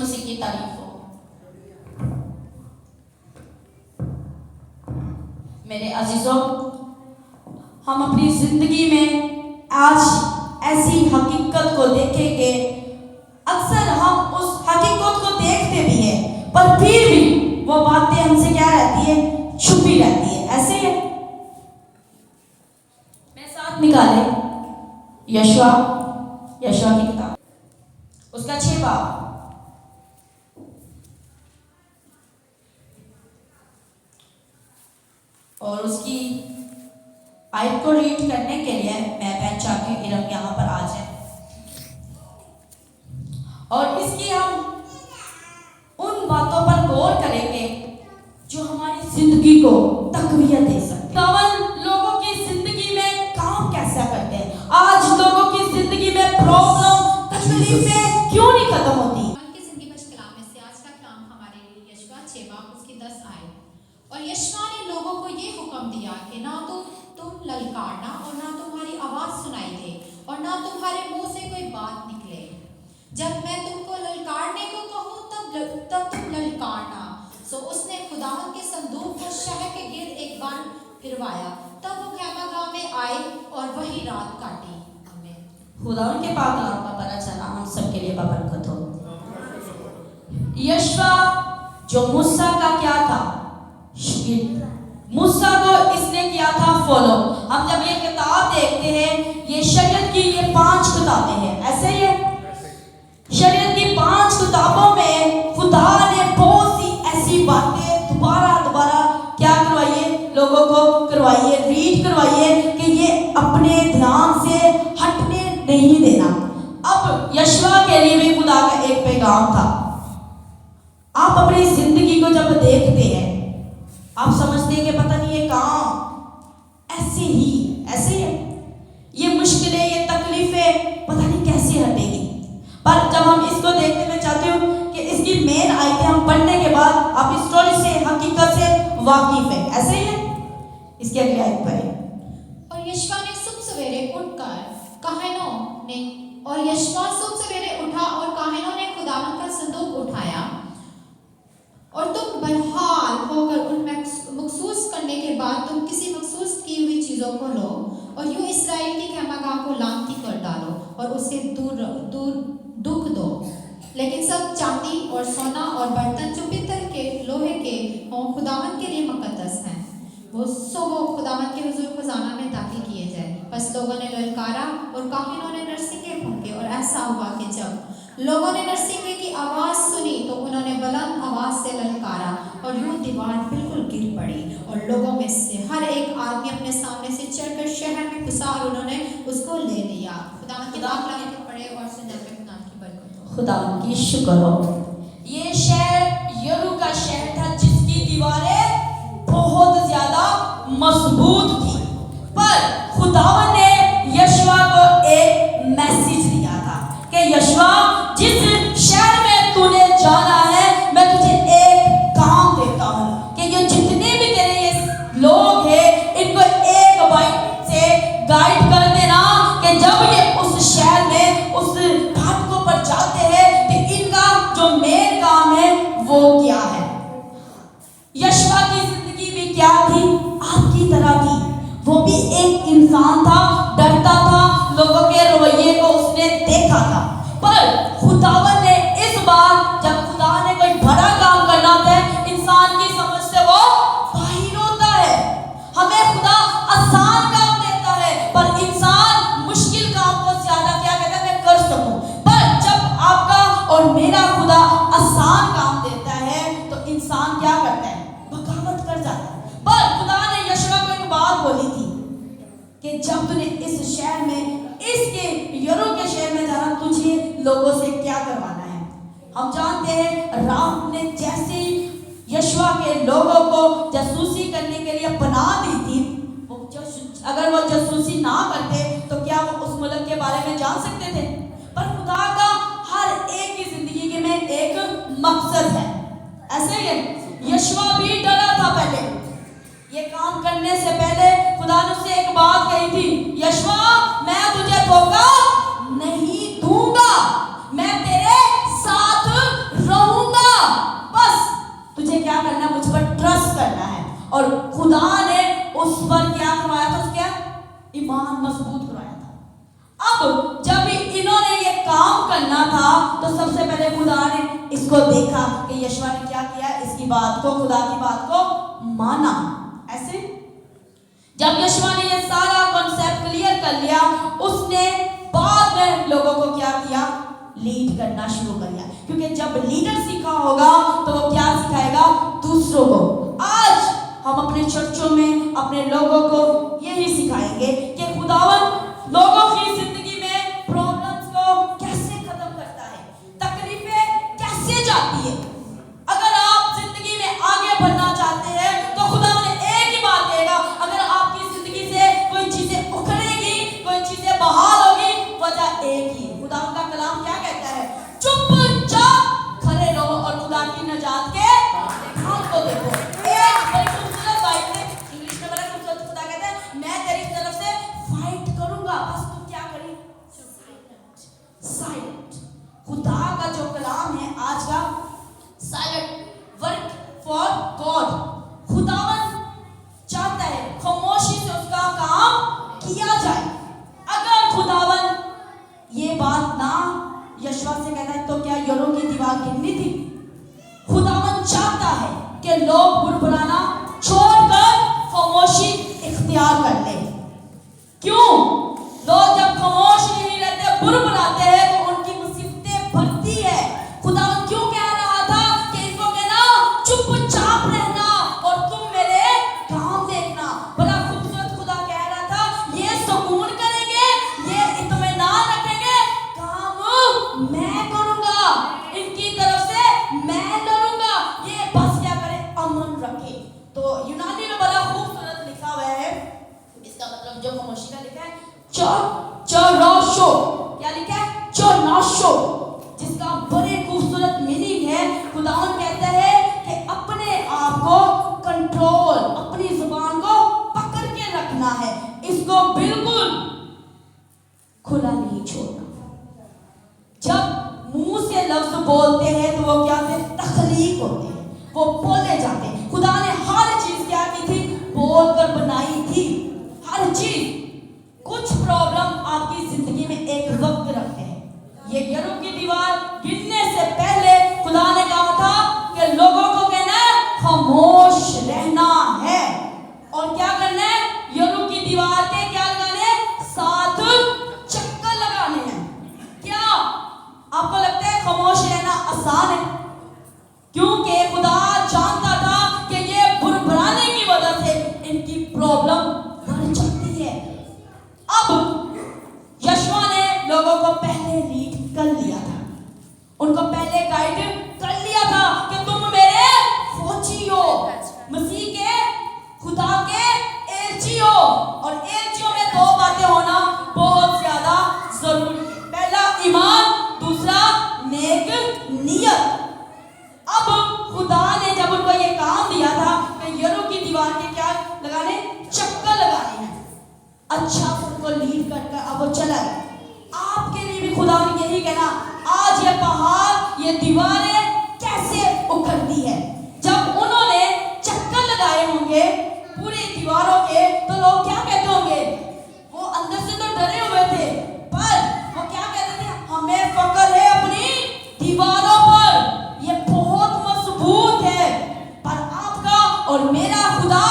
مسیح کی تعریف ہو۔ میرے عزیزوں، ہم اپنی زندگی میں آج ایسی حقیقت کو دیکھیں گے، اکثر ہم اس حقیقت کو دیکھتے بھی ہیں پر پھر بھی وہ باتیں ہم سے کیا رہتی ہے، چھپی رہتی ہے۔ ایسے ہے میں ساتھ نکالے یشوع کی کتاب، اس کا 6 باب، اور اس کی آیت کو ریڈ کرنے کے لیے میں بہن چاہتی ہوں ارم یہاں پر آ جائے، اور اس کی ہم ان باتوں پر غور کریں گے جو ہماری زندگی کو تقویت دے سکتے ہیں۔ لوگوں کی زندگی میں کام کیسا کرتے ہیں؟ آج لوگوں کی زندگی میں پرابلم، تکلیفیں کیوں نہیں ختم ہوتی؟ کی زندگی بچ کلام میں سے آج کا کلام ہمارے لیے یشوع 6 باب اس کی 10 آیت۔ اور یشوع نے لوگوں کو یہ حکم دیا کہ نہ تو تم للکارنا اور نہ تمہاری آواز سنائی دے اور نہ تمہارے منہ سے کوئی بات نکلے۔ جب میں تم کو للکارنے کو کہوں تب تم للکارنا۔ سو اس نے خداوند کے صندوق کو شہر کے گرد ایک بار پھروایا، تب وہ خیمہ گاہ میں آئے اور وہی رات کاٹی۔ خداوند کے پاک کلام کا پتہ چلا ہم سب کے لیے بابرکت ہو۔ یشوع جو موسیٰ کا کیا تھا؟ موسیٰ کو اس نے کیا تھا فالو۔ ہم جب یہ کتاب دیکھتے ہیں، یہ شریعت کی یہ 5 کتابیں ہیں، ایسے ہی ہے۔ شریعت کی 5 کتابوں میں خدا نے بہت سی ایسی باتیں دوبارہ کیا کروائیے، لوگوں کو کروائیے، ریڈ کروائیے کہ یہ اپنے دھیان سے ہٹنے نہیں دینا۔ اب یشوع کے لیے بھی خدا کا ایک پیغام تھا۔ آپ اپنی زندگی کو جب دیکھتے ہیں، آپ سمجھتے ہیں کہ پتہ نہیں یہ کام ایسے ہی ہے، یہ مشکلیں، یہ تکلیفیں پتہ نہیں کیسے ہٹے گی۔ پر جب ہم اس کو دیکھتے، میں چاہتی ہوں کہ اس کی مین آیتیں ہم پڑھنے کے بعد آپ اس اسٹوری سے، حقیقت سے واقف ہیں، ایسے ہی ہے۔ اس کی اگلی آیت پڑھیں۔ اور یشوع نے صبح سویرے اٹھ کر یشوع صبح سویرے اٹھا اور کاہنوں نے خداوند کا صندوق اٹھایا، اور تم بحال ہو کر ان مخصوص کرنے کے بعد تم کسی مخصوص کی ہوئی چیزوں کو لو اور یوں اسرائیل کی خیمہ گاہ کو لامتی کر ڈالو اور اس سے دور دکھ دو، لیکن سب چاندی اور سونا اور برتن جو پتل کے، لوہے کے ہوں، خداوند کے لیے مقدس ہیں، وہ خداوند کے حضور خزانہ میں داخل کیے جائے۔ بس لوگوں نے للکارا اور کاہنوں نے نرسنگے پھونکے، اور ایسا ہوا کہ جب لوگوں نے نرسنگے کی آواز سنی تو انہوں نے بلند آواز سے للکارا، اور یوں دیوار بالکل گر پڑی، اور لوگوں میں سے ہر ایک آدمی اپنے سامنے سے چڑھ کر شہر میں گھسا اور انہوں نے اس کو لے لیا۔ خداوند کے پاک کلام کو پڑھے اور سننے پہ خدا کی برکت ہو۔ خداوند کی شکر ہو۔ یہ شہر یرو کا شہر تھا جس کی دیواریں بہت زیادہ مضبوط تھی، پر خداوند نے یشوع کو ایک میسیج دیا تھا کہ یشوع، جس شہر میں تو نے جانا ہے، میں تجھے ایک کام دیتا ہوں کہ یہ جتنے بھی تیرے یہ لوگ ہیں، ان کو ایک بات سے گائیڈ کر دینا کہ جب یہ اس شہر میں اس پھاٹکوں پر جاتے ہیں کہ ان کا جو مین کام ہے وہ کیا ہے۔ یشوع کی زندگی بھی کیا تھی؟ آپ کی طرح تھی، وہ بھی ایک انسان تھا، ڈرتا تھا، لوگوں کے رویے کو اس نے دیکھا تھا، پر خداوند نے اس بار جب خدا نے کوئی بڑا کام کرنا ہوتا ہے، انسان کی سمجھ سے وہ باہر ہوتا ہے۔ ہمیں خدا آسان کام دیتا ہے، پر انسان مشکل کام کو زیادہ کیا کہتا ہے، میں کر سکوں۔ پر جب آپ کا اور میرا خدا آسان کام دیتا ہے تو انسان کیا کرتا ہے، بغاوت کر جاتا ہے۔ پر خدا نے یشوع کو ایک بات بولی تھی کہ جب تو نے اس شہر میں، اس کے یرو کے شہر میں جانا، تجھے لوگوں سے کیا کروانا ہے۔ ہم جانتے ہیں رام نے جیسے یشوع کے لوگوں کو جاسوسی کرنے کے لیے پناہ دی تھی، اگر وہ جاسوسی نہ کرتے تو کیا وہ اس ملک کے بارے میں جان سکتے تھے؟ پر خدا کا ہر ایک کی زندگی میں ایک مقصد ہے، ایسے ہی ہے۔ یشوع بھی ڈرا تھا پہلے، یہ کام کرنے سے پہلے خدا نے اسے ایک بات کہی تھی، یشوع میں تجھے دھوکہ نہیں دوں گا، میں تیرے ساتھ رہوں اور خدا نے اس پر کیا کروایا تھا؟ اس کے ایمان مضبوط کروایا تھا. اب جب انہوں نے یہ کام کرنا تھا تو سب سے پہلے خدا نے اس کو دیکھا کہ یشوع نے کیا کیا، اس کی بات کو، خدا کی بات کو مانا. ایسے جب یشوع نے یہ سارا کانسیپٹ کلیئر کر لیا، اس نے بعد میں لوگوں کو کیا کیا؟ لیڈ کرنا شروع کر دیا. کیونکہ جب لیڈر سیکھا ہوگا تو وہ کیا سکھائے گا؟ دوسروں کو. آج ہم اپنے چرچوں میں اپنے لوگوں کو یہی سکھائیں گے کہ خداوند لوگوں کی زندگی میں پرابلمز کو کیسے ختم کرتا ہے، تکلیفیں کیسے جاتی ہے. اگر آپ زندگی میں آگے بڑھنا چاہتے ہیں تو خداوند ایک ہی بات کہے گا. اگر آپ کی زندگی سے کوئی چیزیں اکھڑے گی، کوئی چیزیں بحال ہوگی، وجہ ایک ہی ہے. خداوند کا کلام کیا کہتا ہے؟ چپ چاپ کھڑے رہو اور خدا کی نجات کے حال کو دیکھو. ایک بڑی خوبصورت بات ہے، انگلش میں بڑا خوبصورت. خدا کہتا ہے میں تیری طرف سے فائٹ کروں گا، بس تم کیا کریں؟ سائلنٹ. خدا کا جو کلام ہے آج کا، سائلنٹ ورک فار گاڈ. خداوند چاہتا ہے خاموشی سے اس کا کام کیا جائے. اگر خداوند یہ بات نہ یشوع سے کہتا ہے تو کیا یرو کی دیوار گرنی تھی؟ خداوند چاہتا ہے کہ لوگ بڑبڑانا چھوڑ کر خاموشی اختیار کر لیں. کیوں؟ لوگ جب خاموش نہیں رہتے، بڑبڑاتے ہیں تو ان کی مصیبتیں بڑھتی ہے. خداوند کیوں کہہ رہا تھا کہ ان کو کہنا چپ چاپ رہنا اور تم میرے کام دیکھنا. بڑا خوبصورت خدا کہہ رہا تھا یہ سکون کریں گے، یہ اطمینان رکھیں گے، کام میں کروں گا، ان کی طرف سے میں لڑوں گا، یہ بس کیا کرے؟ امن رکھے. تو یونانی میں بڑا خوبصورت لکھا ہوا ہے، اس کا مطلب جو خاموشی کا لکھا ہے چوراشو. کیا لکھا ہے؟ چوراشو، جس کا بڑے خوبصورت میننگ ہے. خداوند کہتا ہے کہ اپنے آپ کو کنٹرول، اپنی زبان کو پکڑ کے رکھنا ہے، اس کو بالکل کھلا نہیں چھوڑنا. جب منہ سے لفظ بولتے ہیں تو وہ کیا ہوتے ہیں؟ تخلیق ہوتے ہیں، وہ بولے جاتے ہیں. خدا نے ہر چیز کیا کی تھی؟ بول کر بنائی تھی. ہر چیز. کچھ پرابلم آپ کی زندگی میں ایک وقت رکھتے ہیں. یہ یرو کی دیوار گرنے سے پہلے خدا نے کہا تھا کہ لوگوں کو کہنا ہے خاموش رہنا ہے اور کیا کرنا ہے؟ یرو کی دیوار کے کیا لگانے ہیں؟ 7 چکر لگانے ہیں. کیا آپ کو لگتا ہے خاموش رہنا آسان ہے؟ کیونکہ خدا جانتا تھا کہ یہ بڑبڑانے کی وجہ سے ان کی پرابلم بڑھ جاتی ہے. اب یشوع نے لوگوں کو پہلے لیڈ کر لیا تھا، ان کو پہلے گائیڈ کر لیا تھا کہ تم میرے فوجی ہو، مسیح کے، خدا کے ایلچی ہو. اور ایلچیوں میں 2 باتیں ہونا بہت زیادہ ضروری ہے. پہلا ایمان، دوسرا نیک نیت. اب خدا نے جب ان کو یہ کام دیا تھا کہ یرو کی دیوار کے کیا لگانے؟ چکر لگانے ہیں. اچھا ان کو لیڈ کر اب وہ چلا گیا. آپ کے لیے بھی خدا نے یہی کہنا، آج یہ پہاڑ، یہ دیواریں کیسے اکھڑتی ہے. جب انہوں نے چکر لگائے ہوں گے پوری دیواروں کے تو لوگ کیا کہتے ہوں گے؟ وہ اندر سے تو ڈرے ہوئے تھے پر وہ کیا کہتے تھے؟ ہمیں فخر ہے اپنی دیواروں پر، یہ بہت مضبوط ہے. پر آپ کا اور میرا خدا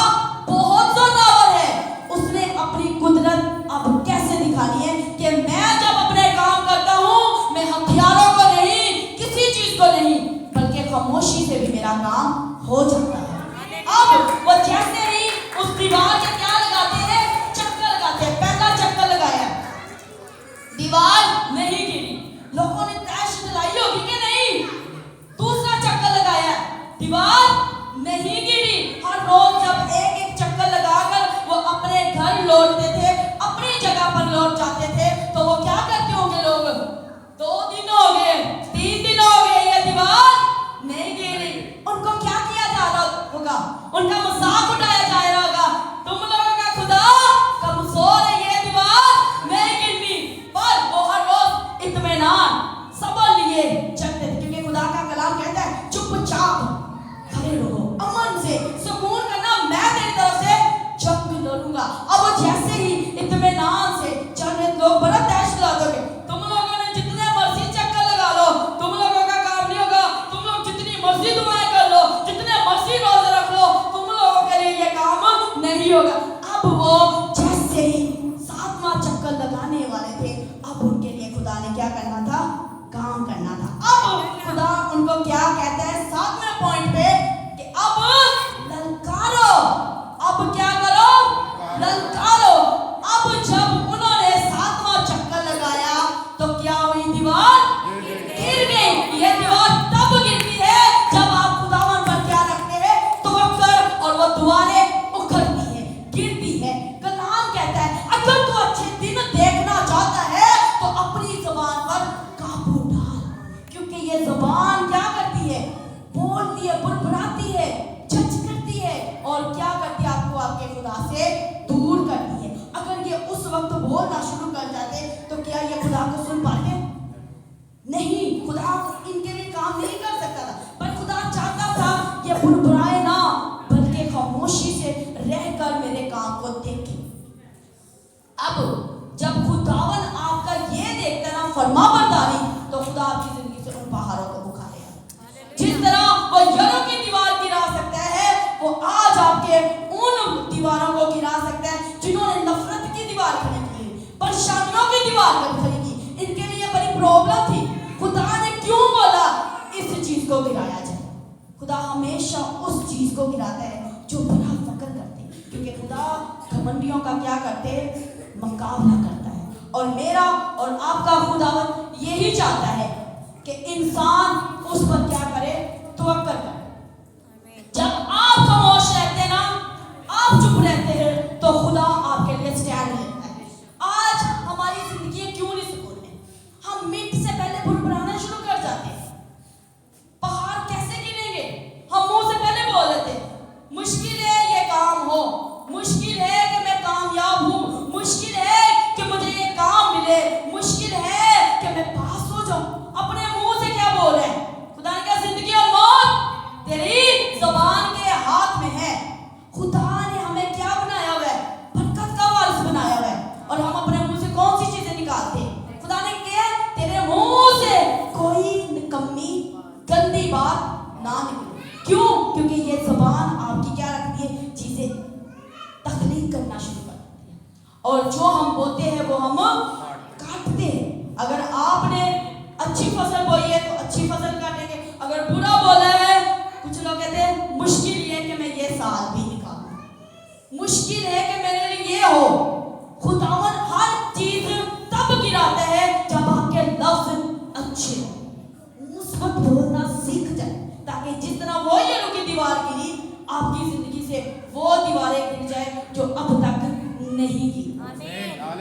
بہت زوردار ہے. اس نے اپنی قدرت اب کیسے دکھانی ہے کہ میں جب اپنے کام کرتا ہوں، میں ہتھیاروں کو نہیں، کسی چیز کو نہیں، بلکہ خاموشی سے بھی میرا کام ہو جاتا ہے. اب وہ جیسے ہی اس دیوار کے کیا لگاتے ہیں؟ چکر لگاتے ہیں. پہلا چکر لگایا، دیوار نہیں گری. لوگوں نے تیش دلائی ہوگی کہ نہیں. دوسرا چکر لگایا، دیوار نہیں گری. ہر روز جب ایک چکر لگا کر وہ اپنے گھر لوٹتے تھے، اپنی جگہ پر لوٹ جاتے تھے تو وہ کیا کرتے ہوں گے لوگ؟ 2 دن ہو گئے، 3 دن ہو گئے، یہ دیوار نہیں گری. ان کو کیا کیا جا رہا ہوگا؟ ان کا مذاق اٹھایا جا رہا ہوگا. تم لوگ ये ज़बान क्या करती है, बोलती है, बुड़बुड़ाती है, जज करती है और क्या करती है, आपको आपके खुदा से दूर करती है। अगर ये उस वक्त बोलना शुरू कर जाते तो क्या ये खुदा को सुन पाते? नहीं, खुदा इनके लिए काम नहीं कर सकता था, पर खुदा चाहता था ये बुड़बुड़ाए ना, बल्कि खामोशी से रहकर मेरे काम को देखे। अब जब खुदावन आपका ये देखता है ना फरमाबरदारी, तो खुदा आपकी जिंदगी से उन पहाड़ों को उखाड़ेगा। जिस तरह वो यरीहो की दीवार गिरा सकता है, वो आज आपके उन दीवारों को गिरा सकता है जिन्होंने नफरत की दीवार खड़ी की, परेशानियों की दीवार खड़ी की। इनके लिए बड़ी प्रॉब्लम थी। खुदा ने क्यों बोला इस चीज को गिराया जाए? खुदा हमेशा उस चीज को गिराता है जो बड़ा फकर करते हैं, क्योंकि खुदा घमंडियों का क्या करते हैं, मुकाबला करता है। और मेरा और आपका खुदावन यही चाहता है कि इंसान उस पर क्या करे, तवक्कुल करे। जब आप खामोश रहते हैं ना, आप चुप रहते हैं, तो खुदा आपके लिए स्टैंड लेता है। आज हमारी जिंदगी क्यों नहीं सुकून है? हम मिनट से पहले बुड़बुड़ाना शुरू कर जाते हैं। पहाड़ कैसे गिरेंगे? हम मुंह से पहले बोल देते हैं मुश्किल है ये काम हो, मुश्किल है कि मैं कामयाब हूँ, मुश्किल है कि मुझे ये काम मिले, मुश्किल है कि मैं पास हो जाऊं। अपने मुंह से क्या बोल रहे हैं? खुदा ने कहा जिंदगी और मौत तेरी ज़बान के हाथ में है। खुदा ने हमें क्या बनाया हुआ है? बरकत का वारिस बनाया हुआ है। और हम अपने मुंह से कौन सी चीजें निकालते हैं? खुदा ने कहा तेरे मुंह से कोई निकम्मी गंदी बात ना निकले। क्यों? क्योंकि ये ज़बान आपकी क्या रखती है, चीजें तख्लीक करना शुरू कर देती है, और जो हम बोते हैं वो हम काटते हैं। अगर आपने अच्छी फसल बोई है तो अच्छी फसल काटेंगे, अगर बुरा बोला है, कुछ लोग कहते हैं मुश्किल ये है कि मैं ये साल भी निकालूं, मुश्किल है कि मेरे लिए ये हो। खुदावन हर चीज तब गिराता है जब आपके लफ्ज अच्छे हो, मुस्बत बोलना सीख जाए, ताकि जिस तरह वो यरीहो की दीवार गिरी, आपकी जिंदगी से वो दीवारें गिर जाए जो अब तक नहीं गिरी।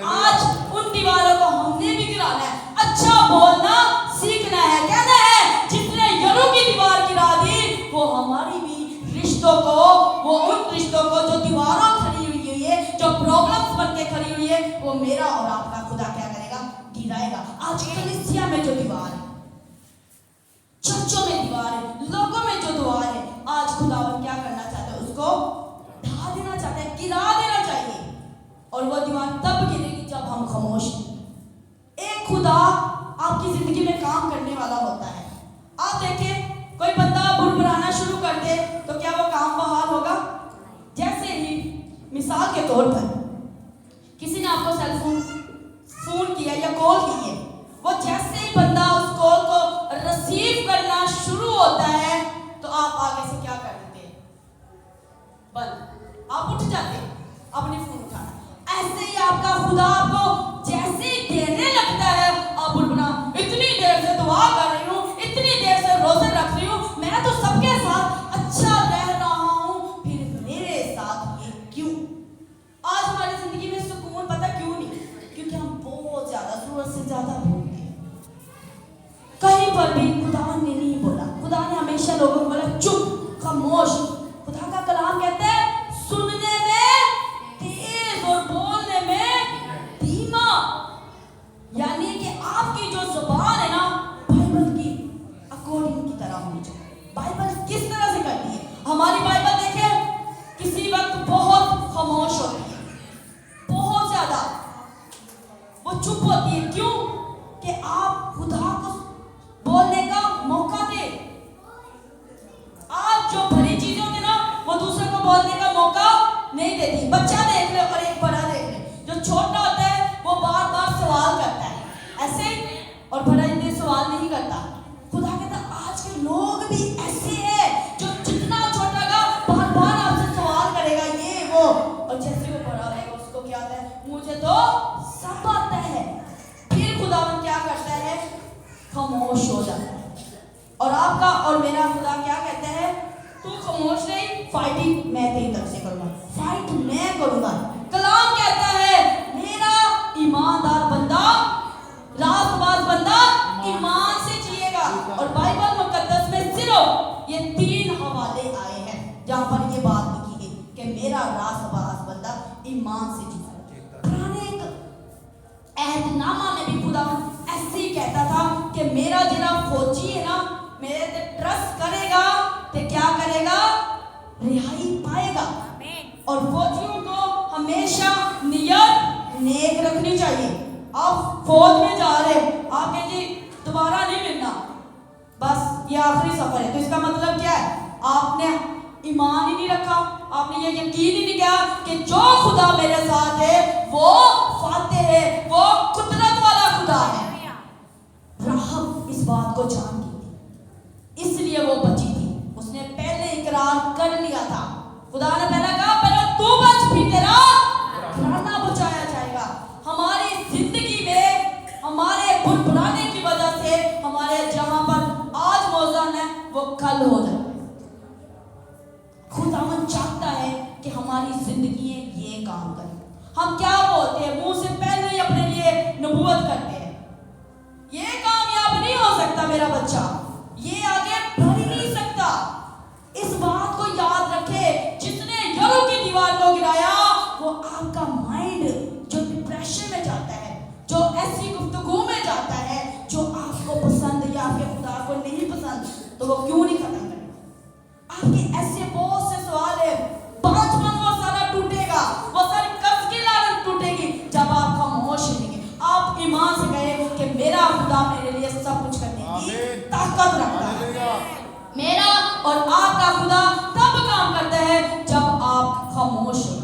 आज उन दीवारों को हमने भी गिराना है, अच्छा बोलना सीखना है। कहना है जिसने यरीहो की दीवार गिरा दी, वो हमारी भी रिश्तों को, वो उन रिश्तों को जो दीवारों खड़ी हुई है, जो प्रॉब्लम्स बन के खड़ी हुई है, वो मेरा और आपका खुदा क्या करेगा, गिराएगा। आज कलीसिया में जो दीवार है, चर्चों में दीवार है, लोगों में जो दीवार है, आज खुदावन क्या करना चाहता है, उसको ढा देना चाहता है, गिरा देना चाहिए। और वो दीवार तब गिरेगी जब हम खामोश हैं। एक खुदा आपकी जिंदगी में काम करने वाला होता है। आप देखें कोई बंदा बुड़बुड़ाना शुरू कर दे तो क्या वो काम बहाल होगा? जैसे ही मिसाल के तौर पर किसी ने आपको सेल फोन किया या कॉल की है, वो जैसे ही बंदा उस कॉल को रिसीव करना शुरू होता है तो आप आगे से क्या कर देते हैं, बंद, आप उठ जाते हैं अपने फोन उठाना। ऐसे ही आपका खुदा आपको जैसे ही देने लगता है, आप बुड़बुड़ा, इतनी देर से दुआ कर रही हूँ, इतनी देर से रोजे रख रही हूँ, मैं तो सबके साथ अच्छा रह रहा हूँ, फिर मेरे साथ ये क्यों? आज हमारी जिंदगी में सुकून पता क्यों नहीं? क्योंकि हम बहुत ज्यादा जरूरत से ज्यादा बोलते हैं। कहीं पर भी खुदा ने नहीं बोला, खुदा ने हमेशा लोगों को बोला चुप, खामोश। खुदा का कलाम कहता है सुनने में तेज और बोलने में धीमा, यानी कि आपकी जो जुबान है ना, बाइबल की अकॉर्डिंग की तरह होनी चाहिए। बाइबल किस तरह से करती है? हमारी बाइबल देखें किसी वक्त बहुत खामोश होती है, बहुत ज्यादा वो चुप होती है। क्यों? कि आप खुदा को बोलने का मौका दे। आज जो भरी चीजें होती है ना, वो दूसरे को बोलने का मौका नहीं देती। बच्चा देख ले और एक बड़ा देख ले, जो छोटा होता है वो बार बार सवाल करता है ऐसे, और बड़ा इतने सवाल नहीं करता। खुदा कहता आज के लोग भी ऐसे हैं, जो जितना छोटा का बार बार आपसे सवाल करेगा ये वो, और जैसे वो बड़ा होगा उसको क्या आता है, मुझे तो सब आता है। फिर खुदावन क्या करता है, खामोश हो जाता है। और आपका और मेरा खुदा क्या कहता है, तू खामोश नहीं, फाइटिंग मैं तेरी तरफ से करूंगा, फाइट मैं करूंगा। कलाम कहता है मेरा ईमानदार बंदा, रास्तबाज बंदा ईमान से जिएगा। और भाई जहाँ पर ये बात लिखी गई कि मेरा रास्तबाज बंदा ईमान से जीता। पुराने अहदनामा में भी खुदा ऐसे ही कहता था कि मेरा जिला फौजी है ना, मेरे पे ट्रस्ट करेगा तो क्या करेगा, रिहाई पाएगा। और फौजियों को हमेशा नियत नेक रखनी चाहिए। आप फौज में जा रहे हो, आपके जी दोबारा नहीं मिलना, बस ये आखिरी सफर है, तो इसका मतलब क्या है, आपने ईमान ही नहीं रखा, आपने ये यकीन ही नहीं किया कि जो खुदा मेरे साथ है वो फातेह है, वो कुदरत वाला खुदा है। राहब इस बात को जान गई थी, इसलिए वो बची थी। उसने पहले इकरार कर लिया था। खुदा ने पहले कहा पहले तू बच, फिर तेरा घराना बचाया जाएगा। हमारी जिंदगी में हमारे बुरबुराने की वजह से हमारे जहां पर आज मौजूद है वो कल हो जाए। खुदावन चाहता है कि हमारी जिंदगी ये काम करे। हम क्या बोलते हैं, मुंह से पहले ही अपने लिए नबूवत करते हैं, ये कामयाब नहीं हो सकता मेरा बच्चा, ये आगे बढ़ ही नहीं सकता। इस बात को याद रखे, जिसने यरीहो की दीवार को गिराया वो आपका माइंड जो डिप्रेशन में जाता है, जो ऐसी गुफ्तगू में जाता है जो आपको पसंद या आपके खुदा को नहीं पसंद, तो वो क्यों नहीं खत्म करे। आपके ऐसे बहुत से सवाल है, 5 मन वो सारा टूटेगा, वो सारी कर्ज की लानत टूटेगी जब आप खामोश रहेंगे। आप ईमान से कहे कि मेरा खुदा मेरे लिए सब कुछ करने की ताकत रखता है। मेरा और आपका खुदा तब काम करता है जब आप खामोश हो।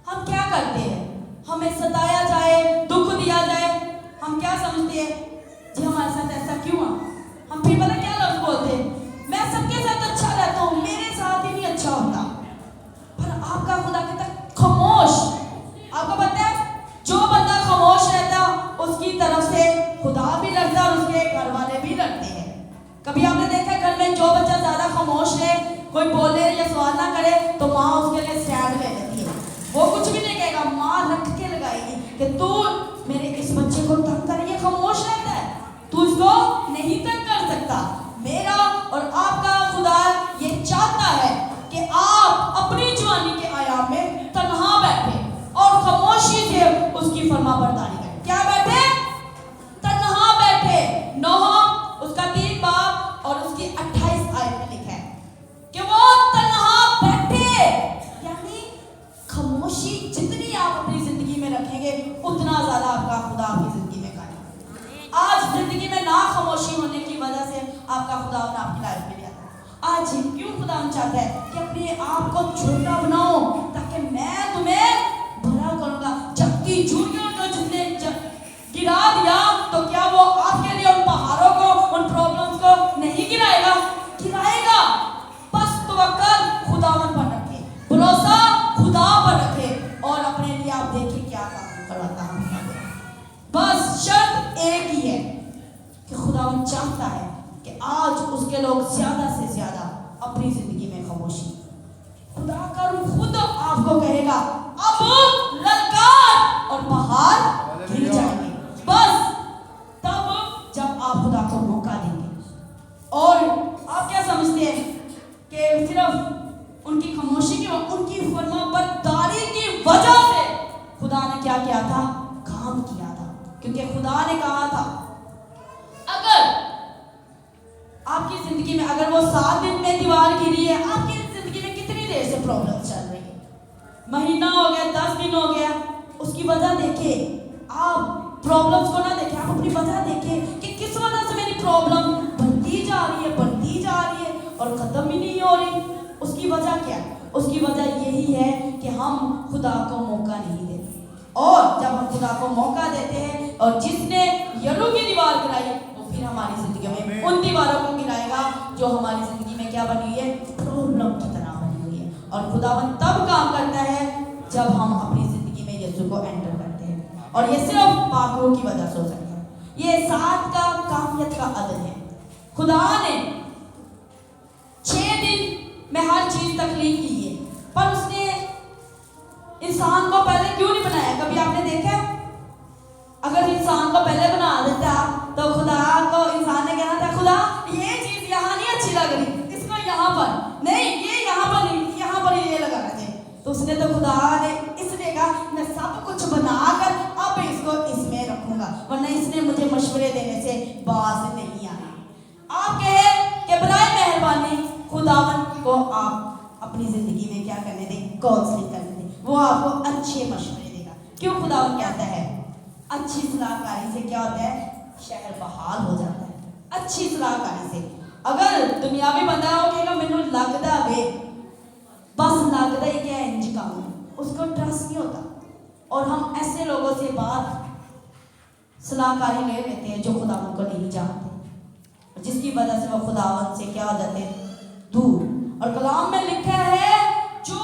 हम क्या करते हैं, हमें सताया जाए, दुख दिया जाए, हम क्या समझते हैं जी हमारे साथ ऐसा क्यों हुआ। हम फिर पता क्या लफ्ज बोलते हैं, मैं सबके साथ अच्छा रहता हूँ, मेरे साथ ही नहीं अच्छा होता। पर आपका खुदा कहता है खामोश। आपको पता है जो बंदा खामोश रहता उसकी तरफ से खुदा भी लड़ता और उसके घर वाले भी लड़ते हैं। कभी आपने देखा घर में जो बच्चा ज्यादा खामोश है, कोई बोले या सवाल ना करे तो माँ उसके लिए स्टैंड ले लेती है, वो कुछ भी नहीं कहेगा, माँ रख के लगाएगी कि तू मेरे इस बच्चे को तंग कर, ये खामोश रहता है, तू इसको नहीं तंग कर सकता। मेरा और आपका खुदा ये चाहता है कि आप अपनी जवानी के आयाम में तन्हा बैठे और खामोशी से उसकी फरमाबरदारी करें। क्या बैठे, तन्हा बैठे। नूह उसका 3 बाब और उसकी 28 आयत में लिखा है कि वो तन्हा बैठे, यानी खामोशी जितनी आप अपनी जिंदगी में रखेंगे उतना ज्यादा आपका खुदा आपकी जिंदगी में करेगा। आज जिंदगी में ना खामोशी होने की वजह से आपका खुदा आपकी लाइफ में नहीं आता। आज क्यों खुदा चाहता है कि अपने आप को छोटा बनाओ ताकि मैं तुम्हें बड़ा करूंगा। जबकि जूनियर को जिसने गिरा दिया तो क्या वो आपके लिए उन पहाड़ों को, उन प्रॉब्लम्स को नहीं गिराएगा, गिराएगा। बस तवक्कुल खुदावन पर रखे, भरोसा खुदा पर रखे और अपने लिए आप देखिए क्या काम करवाता है। बस शर्त एक ही है कि खुदावन चाहता है कि आज उसके लोग ज्यादा से ज्यादा अपनी जिंदगी में खामोशी। खुदा का रूह खुद आपको कहेगा अब ललकार और पहाड़ गिर जाएंगे, बस तब जब आप खुदा को मौका देंगे। और आप क्या समझते हैं कि सिर्फ उनकी खामोशी की, उनकी फरमाबरदारी की वजह से खुदा ने क्या किया था, काम किया था। क्योंकि खुदा ने कहा था अगर आपकी जिंदगी में अगर वो 7 दिन में दीवार गिरी है, आपकी जिंदगी में कितनी देर से प्रॉब्लम चल रही है, महीना हो गया, 10 दिन हो गया, उसकी वजह देखिए। आप प्रॉब्लम्स को ना देखें, आप अपनी वजह देखिए कि किस वजह से मेरी प्रॉब्लम बढ़ती जा रही है, बढ़ती जा रही है और खत्म ही नहीं हो रही। उसकी वजह क्या है, उसकी वजह यही है कि हम खुदा को मौका नहीं देते। और जब हम खुदा को मौका देते हैं और जिसने यरीहो की दीवार गिराई वो फिर हमारी जिंदगी में उन दीवारों को गिराएगा जो हमारी जिंदगी में क्या बनी हुई है, प्रॉब्लम की तरह बनी हुई है। और खुदावन तब काम करता है जब हम अपनी जिंदगी में यीशु को एंटर करते हैं। और ये सिर्फ पाकों की वजह से हो सकता है। ये 7 का काफियत का अदद है। खुदा ने 6 दिन में हर चीज तख्लीक की है, पर उसने इंसान को पहले क्यों नहीं बनाया? कभी आपने देखा अगर इंसान को पहले बना देता तो खुदा को इंसान ने कहना था खुदा ये चीज यहाँ नहीं अच्छी लग रही, इसको यहाँ पर नहीं, ये यहाँ पर اس نے تو خدا نے اس نے کہا میں سب کچھ بنا کر اب اس کو اس میں رکھوں گا، ورنہ اس نے مجھے مشورے دینے سے باز نہیں آنا۔ آپ کہیں کہ برائے مہربانی خداوند کو آپ اپنی زندگی میں کیا کرنے دیں؟ کونسلنگ کرنے دیں، وہ آپ کو اچھے مشورے دے گا۔ کیوں خداوند کہتا ہے اچھی صلاح کاری سے کیا ہوتا ہے؟ شہر بحال ہو جاتا ہے۔ اچھی صلاح کاری سے اگر دنیاوی بندہ ہو کہے گا مینوں لگدا وے، بس لگدا ہی کیا انج کام، اس کو ٹرسٹ نہیں ہوتا، اور ہم ایسے لوگوں سے بات صلاح کاری لے لیتے ہیں جو خداوند کو نہیں جانتے، جس کی وجہ سے وہ خداوند سے کیا ہو جاتے ہیں؟ دور۔ اور کلام میں لکھا ہے جو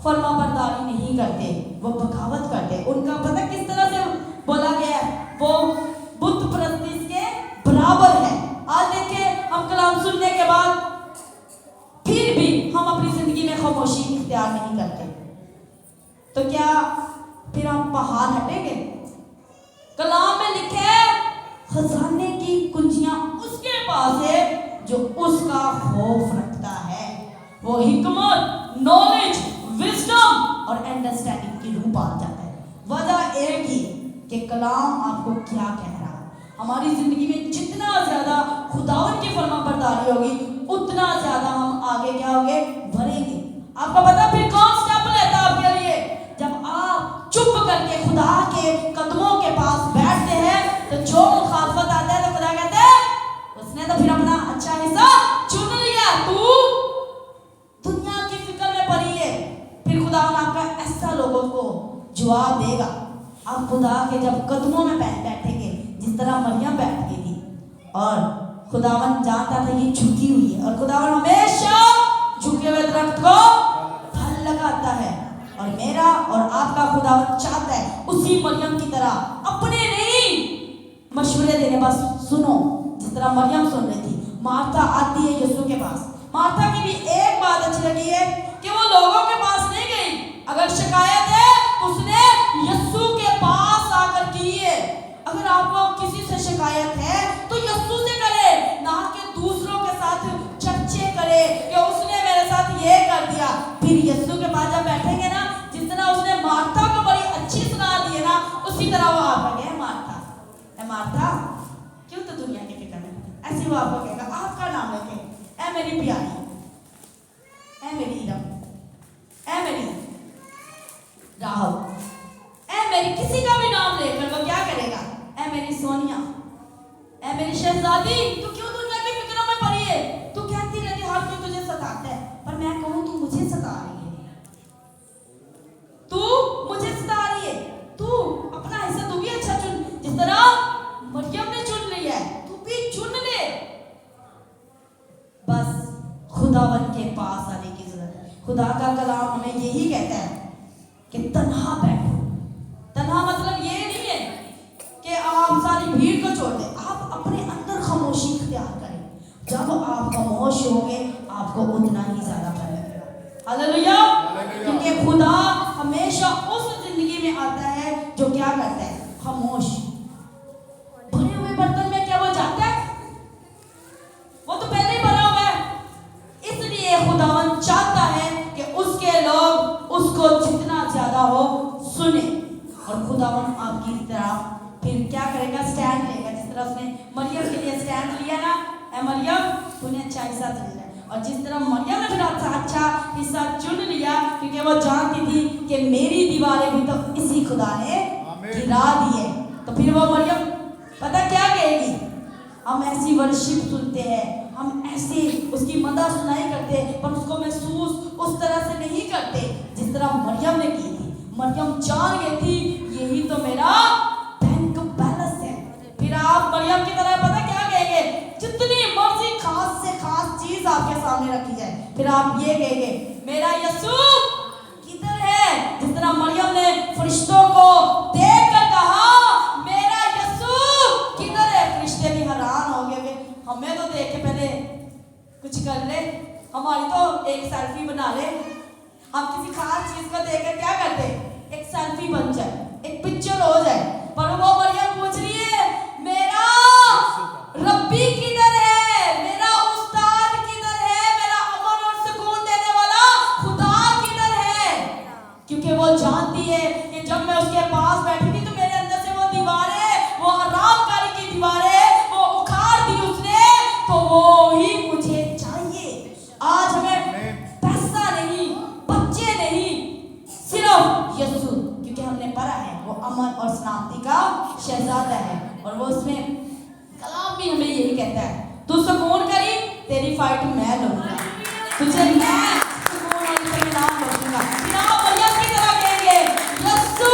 فرما برداری نہیں کرتے وہ بغاوت کرتے، ان کا پتہ کس طرح سے بولا گیا ہے؟ وہ بت پرستی کے برابر ہے۔ آج دیکھیں ہم کلام سننے کے بعد پھر بھی ہم اپنی زندگی میں خاموشی اختیار نہیں کرتے، تو کیا پھر ہم پہاڑ ہٹیں گے؟ کلام میں لکھے خزانے کی کنجیاں اس کے پاس ہے جو اس کا خوف رکھتا ہے، وہ حکمت، نالج، وزڈم اور انڈرسٹینڈنگ کی روح پال جاتا ہے۔ وجہ ایک ہی کہ کلام آپ کو کیا کہہ رہا ہے۔ ہماری زندگی میں جتنا زیادہ خداوند کی فرما برداری ہوگی اتنا زیادہ ہم آگے کیا ہوگے؟ بڑھیں گے۔ آپ کو پتا پھر کون سٹیپ لیتا ہے آپ کے لیے؟ جب آپ چپ کر کے خدا کے قدموں کے پاس بیٹھتے ہیں تو جو مخالفت آتا ہے تو خدا کہتے ہیں اس نے تو پھر اپنا اچھا حصہ چن لیا، تو دنیا کی فکر میں پڑی ہے۔ پھر خداوند آپ کا ایسا لوگوں کو جواب دے گا، آپ خدا کے جب قدموں میں بیٹھیں گے جس طرح مریم بیٹھ گئی تھی، اور خداوند جانتا تھا یہ جھکی ہوئی ہے، اور خداوند ہمیشہ جھکے ہوئے درخت کو پھل لگاتا ہے، اور میرا اور آپ کا خداوند چاہتا ہے اسی مریم کی طرح اپنے نہیں مشورے دینے، بس سنو جس طرح مریم سن رہی تھی۔ مارتا آتی ہے یسوع کے پاس، مارتا کی بھی ایک بات اچھی لگی ہے کہ وہ لوگوں کے پاس نہیں گئی، اگر شکایت ہے تو اس نے یسوع کے پاس آ کر کی ہے۔ اگر آپ کو کسی سے شکایت ہے تو یسوع سے کرے، نہ کہ دوسروں کے ساتھ چرچے کرے کہ اس نے میرے ساتھ یہ کر دیا۔ پھر یسوع کے پاس جب بیٹھیں گے نا، جس طرح اس نے مارتا کو بڑی اچھی صلاح دی ہے نا، اسی طرح وہ آپ کو کہے مارتا اے مارتا کیوں تو دنیا کی فکر میں، ایسے وہ آپ کو کہے گا آپ کا نام لے کے اے میری پیاری، اے میری رب، اے میری راہب، اے میری کسی کا بھی نام لے کر وہ کیا کرے گا؟ اے میری سونیا، اے میری شہزادی، تو کیوں دنیا کی فکروں میں پڑی ہے؟ تو کہتی رہتی ہر کوئی تجھے ستاتا ہے، پر میں کہوں تو مجھے ستا رہی ہے، تو مجھے ستا رہی ہے، تو اپنا حصہ تو بھی اچھا چن، جس طرح مریم نے چن لیا ہے تو بھی چن لے۔ بس خداوند کے پاس آنے کی ضرورت ہے۔ خدا کا کلام ہمیں یہی کہتا ہے کہ تنہا بیٹھو۔ تنہا مطلب یہ نہیں ہے کہ آپ ساری بھیڑ کو چھوڑ دیں، آپ اپنے اندر خاموشی اختیار کریں۔ جب آپ خاموش ہوں گے آپ کو اتنا ہی زیادہ پتہ لگے گا۔ ہاللویا! کیونکہ خدا ہمیشہ اس زندگی میں آتا ہے جو کیا کرتا ہے؟ خاموش۔ بھرے ہوئے برتن میں کیا وہ جاتا ہے؟ وہ تو پہلے ہی بھرا ہوا ہے۔ اس لیے خداوند چاہتا ہے کہ اس کے لوگ اس کو جتنا زیادہ ہو سنیں، اور خداوند آپ کی طرح پھر کیا کرے گا؟ سٹینڈ لے گا، جس طرح اس نے مریم کے لیے سٹینڈ لیا نا، اے مریم تو نے اچھا حصہ چن لیا، اور جس طرح مریم نے پھر اچھا حصہ چن لیا کیونکہ وہ جانتی تھی کہ میری دیواریں بھی تو اسی خدا نے گرا دی ہے، تو پھر وہ مریم پتہ کیا کہے گی؟ ہم ایسی ورشپ سنتے ہیں، ہم ایسے اس کی مدح سنائی کرتے ہیں، پر اس کو محسوس اس طرح سے نہیں کرتے جس طرح مریم نے کی تھی۔ مریم جان گئی تھی یہی تو میرا بینک بیلنس ہے۔ پھر آپ مریم کی طرح پتہ کیا کہیں گے؟ جتنی مرضی خاص سے خاص چیز آپ کے سامنے رکھی جائے، پھر آپ یہ کہیں گے میرا یسوع کدھر ہے؟ جس طرح مریم نے فرشتوں کو دیکھ کر کہا میرا یسوع کدھر ہے؟ فرشتے بھی حیران ہو گئے کہ ہمیں تو دیکھ کے پہلے کچھ کر لے، ہماری تو ایک سیلفی بنا لے۔ ہم کسی خاص چیز کو دیکھ کر کیا کرتے؟ ایک سیلفی بن جائے، ایک پکچر ہو جائے، پر وہ مریم پوچھ رہی ہے میرا ربی کدھر ہے؟ میرا استاد کدھر ہے؟ میرا امن اور سکون دینے والا خدا کدھر ہے؟ तेरी फाइट मैं लड़ूंगा, तुझे मैं सुकून और इत्मीनान बख्शूंगा। फिर आप मरियम की तरह कहेंगे यस्सु,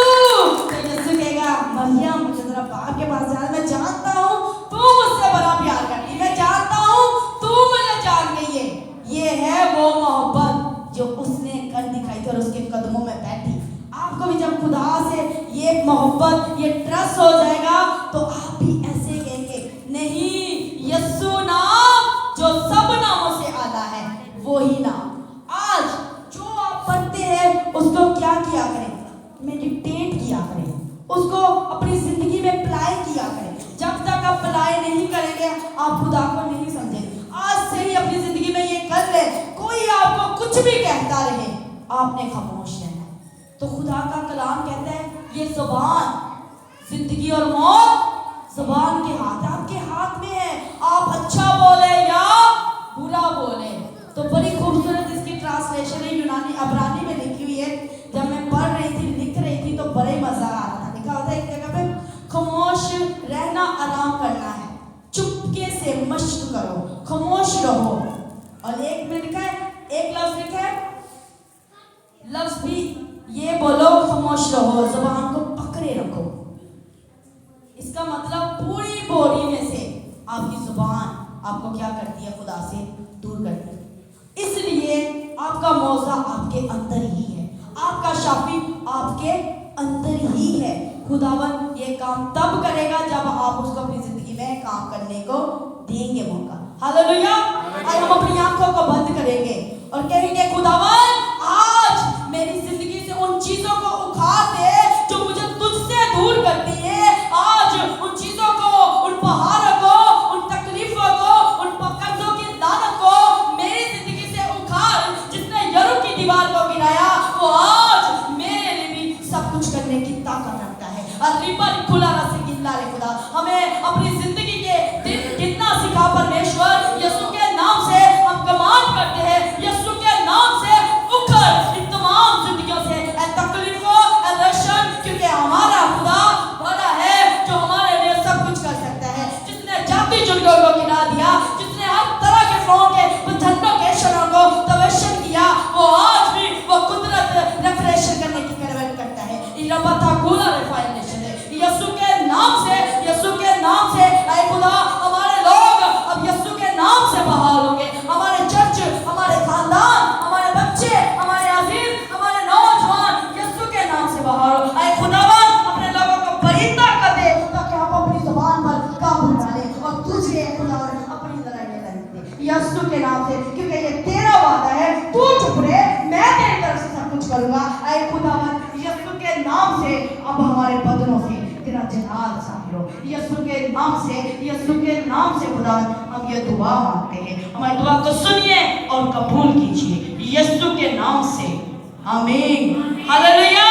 तो यस्सु कहेगा मरियम मुझे जरा बाप के पास जाना, मैं जानता हूँ तू मुझसे बड़ा प्यार करती, मैं जानता हूँ तू मुझे जान गई है। ये है वो मोहब्बत जो उसने कर दिखाई थी और उसके कदमों में बैठी। आपको भी जब खुदा से ये मोहब्बत, ये ट्रस्ट हो जाएगा तो आप भी ऐसे कहेंगे नहीं, यस्सु नाम जो सब नामों से आला है वही नाम। आज जो आप पढ़ते हैं उसको क्या किया करें, मेडिटेट किया करें, उसको अपनी जिंदगी में अप्लाई किया करें। जब तक आप अप्लाई नहीं करेंगे आप खुदा को नहीं समझेंगे। आज से ही अपनी जिंदगी में ये कर ले, कोई आपको कुछ भी कहता रहे आपने खामोश रहना। तो खुदा का कलाम कहता है ये ज़ुबान, जिंदगी और मौत ज़ुबान के हाथ है, आपके हाथ में है। आप अच्छा बोले या बुरा बोले। तो बड़ी खूबसूरत इसकी ट्रांसलेशन है, यूनानी अबरानी में लिखी हुई है। जब मैं पढ़ रही थी, लिख रही थी तो बड़ा ही मजा आ रहा था। लिखा होता है एक जगह पे खामोश रहना आराम करना है, चुपके से मश्क करो, खामोश रहो। और एक में लिखा है, एक लफ्ज लिखा है, लफ्ज भी ये बोलो खामोश रहो, ज़ुबान को पकड़े रखो। इसका मतलब पूरी बॉडी में से आपकी ज़ुबान आपको क्या करती है, खुदा से दूर करती है। इसलिए आपका मौजा आपके अंदर ही है, आपका शाफी आपके अंदर ही है। खुदावन ये काम तब करेगा जब आप उसको अपनी जिंदगी में काम करने को देंगे मौका। हालेलुया। और हम अपनी आंखों को बंद करेंगे और कहेंगे खुदावन आज मेरी जिंदगी से उन चीजों को उखाड़ दे जो मुझे तुझसे दूर करती है। आज उन चीजों को, उन पहाड़ों को, उन तकलीफों को, उन कर्जों की लानत को मेरी जिंदगी से उखाड़। जिसने यरू की दीवार को गिराया वो आज मेरे लिए भी सब कुछ करने की ताकत रखता है। और खुला रस गिल्ला रे खुदा, हमें अपनी जिंदगी के दिन कितना सिखा परमेश्वर। यीशु के नाम से हम कमांड करते हैं, यीशु के नाम से उखड़ इन तमाम जिंदगियों से, तकलीफों, रशन, क्योंकि हमारा खुदा बड़ा है जो हमारे लिए सब कुछ कर सकता है। जिसने जाति जुड़ों को गिरा दिया, जिसने हर तरह के फौं के बंधनों के शरों को तवश्शन किया, वो आज भी वो कुदरत रेफरेशन करने की करवट करता है। ये बता कूला रेफरेशन है यीशु के नाम से, यीशु के नाम से। ऐ खुदा हमारे लोग अब यीशु के नाम से बहाल होंगे। हमारे चर्च, हमारे खानदान, हमारे बच्चे, हमारे अजीज, हमारे नौजवान यीशु के नाम से बहाल हो। ऐ खुदावन अपने लोगों को बड़ी ताकत दे ताकि हम अपनी जुबान पर काबू डालें और तुझे खुदावन अपनी लड़ाई लड़ेंगे यीशु के नाम से, क्योंकि ये तेरा वादा है। तू चुप रहे, मैं तेरी तरफ से सब कुछ करूंगा। ऐ खुदावन यीशु के नाम से अब हमारे बदनों से तेरा जलाल ज़ाहिर हो। यीशु के नाम से, यीशु के नाम से खुदा हम ये दुआ मांगते हैं। हमारी दुआ को सुनिए और कबूल कीजिए यीशु के नाम से, आमीन। हालेलुया।